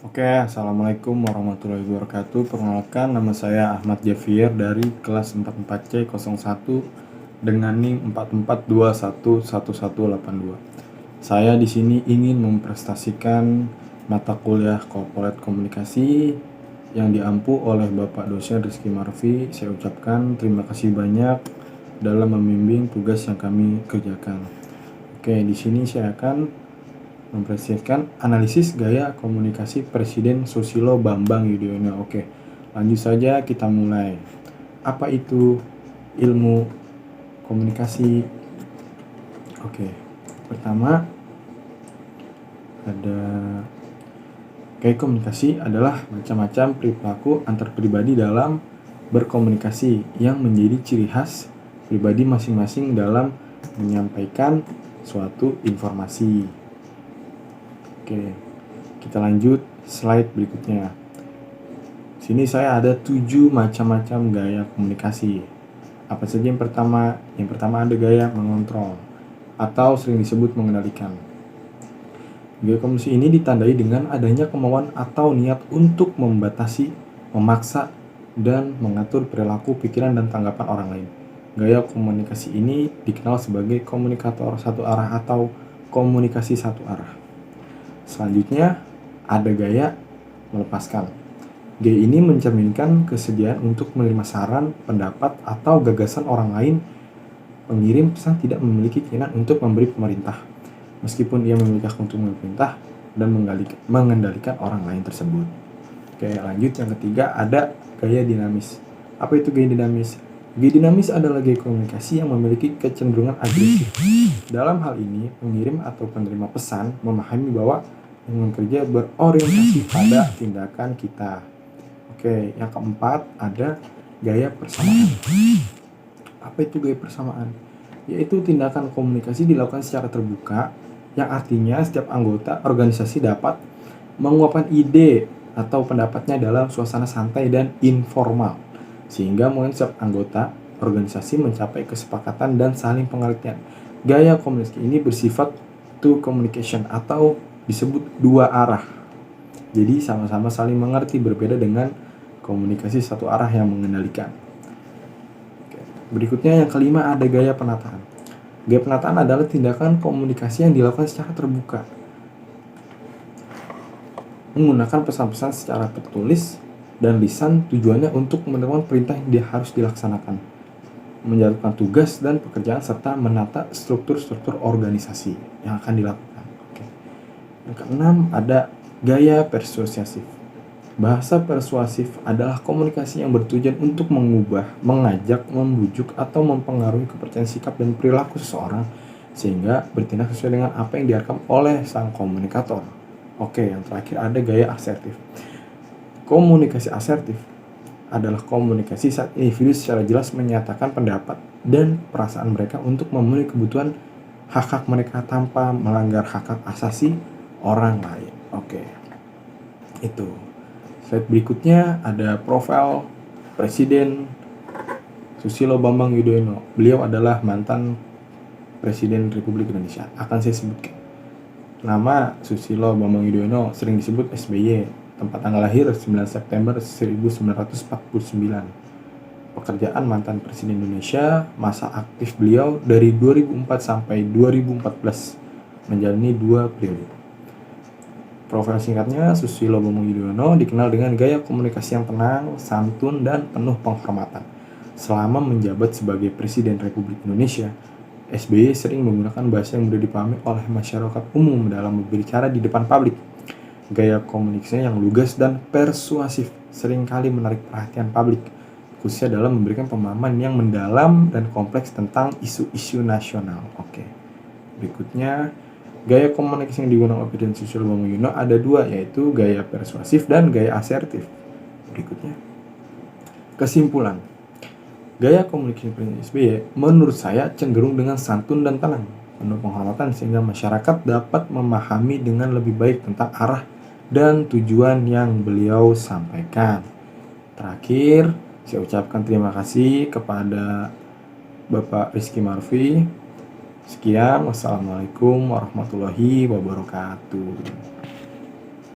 Oke, Assalamualaikum warahmatullahi wabarakatuh. Perkenalkan, nama saya Ahmad Javier dari kelas 44C01 dengan NIM 44211182. Saya di sini ingin mempresentasikan mata kuliah Corporate Komunikasi yang diampu oleh Bapak dosen Rizky Marfi. Saya ucapkan terima kasih banyak dalam membimbing tugas yang kami kerjakan. Oke, di sini saya akan mempresentasikan analisis gaya komunikasi Presiden Susilo Bambang Yudhoyono. Oke, lanjut saja kita mulai. Apa itu ilmu komunikasi? Oke, pertama ada gaya komunikasi adalah macam-macam perilaku antar pribadi dalam berkomunikasi yang menjadi ciri khas pribadi masing-masing dalam menyampaikan suatu informasi. Oke, kita lanjut slide berikutnya. Sini saya ada 7 macam-macam gaya komunikasi. Apa saja yang pertama? Yang pertama ada gaya mengontrol atau sering disebut mengendalikan. Gaya komunikasi ini ditandai dengan adanya kemauan atau niat untuk membatasi, memaksa, dan mengatur perilaku, pikiran, dan tanggapan orang lain. Gaya komunikasi ini dikenal sebagai komunikator satu arah atau komunikasi satu arah. Selanjutnya ada gaya melepaskan. Gaya ini mencerminkan kesediaan untuk menerima saran, pendapat, atau gagasan orang lain. Pengirim pesan tidak memiliki keinginan untuk memberi pemerintah, meskipun ia memiliki hak untuk memberi perintah dan mengendalikan orang lain tersebut. Oke, lanjut yang ketiga ada gaya dinamis. Apa itu gaya dinamis? Gaya dinamis adalah gaya komunikasi yang memiliki kecenderungan agresif. Dalam hal ini, pengirim atau penerima pesan memahami bahwa lingkungan kerja berorientasi pada tindakan kita. Oke, yang keempat ada gaya persamaan. Apa itu gaya persamaan? Yaitu tindakan komunikasi dilakukan secara terbuka, yang artinya setiap anggota organisasi dapat menguapkan ide atau pendapatnya dalam suasana santai dan informal, sehingga mungkin setiap anggota organisasi mencapai kesepakatan dan saling pengertian. Gaya komunikasi ini bersifat two communication atau disebut dua arah. Jadi sama-sama saling mengerti, berbeda dengan komunikasi satu arah yang mengendalikan. Berikutnya yang kelima ada gaya penataan. Gaya penataan adalah tindakan komunikasi yang dilakukan secara terbuka, menggunakan pesan-pesan secara tertulis dan lisan, tujuannya untuk menerima perintah yang harus dilaksanakan, menjalankan tugas dan pekerjaan, serta menata struktur-struktur organisasi yang akan dilakukan. Oke. Yang keenam ada gaya persuasif. Bahasa persuasif adalah komunikasi yang bertujuan untuk mengubah, mengajak, membujuk, atau mempengaruhi kepercayaan sikap dan perilaku seseorang sehingga bertindak sesuai dengan apa yang diharapkan oleh sang komunikator. Oke, yang terakhir ada gaya asertif. Komunikasi asertif adalah komunikasi saat individu secara jelas menyatakan pendapat dan perasaan mereka untuk memenuhi kebutuhan hak-hak mereka tanpa melanggar hak-hak asasi orang lain. Oke, itu. Slide berikutnya ada profil Presiden Susilo Bambang Yudhoyono. Beliau adalah mantan Presiden Republik Indonesia. Akan saya sebutkan. Nama Susilo Bambang Yudhoyono sering disebut SBY. Tempat tanggal lahir 9 September 1949. Pekerjaan mantan Presiden Indonesia. Masa aktif beliau dari 2004 sampai 2014. Menjalani 2 periode. Profil singkatnya, Susilo Bambang Yudhoyono dikenal dengan gaya komunikasi yang tenang, santun, dan penuh penghormatan. Selama menjabat sebagai Presiden Republik Indonesia, SBY sering menggunakan bahasa yang mudah dipahami oleh masyarakat umum dalam berbicara di depan publik. Gaya komunikasinya yang lugas dan persuasif seringkali menarik perhatian publik, khususnya dalam memberikan pemahaman yang mendalam dan kompleks tentang isu-isu nasional. Oke. Berikutnya, gaya komunikasi yang digunakan oleh Presiden Susilo Bambang Yudhoyono ada 2, yaitu gaya persuasif dan gaya asertif. Berikutnya, kesimpulan. Gaya komunikasi Presiden SBY menurut saya cenderung dengan santun dan tenang, penuh penghormatan sehingga masyarakat dapat memahami dengan lebih baik tentang arah dan tujuan yang beliau sampaikan. Terakhir, saya ucapkan terima kasih kepada Bapak Rizky Marfi. Sekian, wassalamualaikum warahmatullahi wabarakatuh.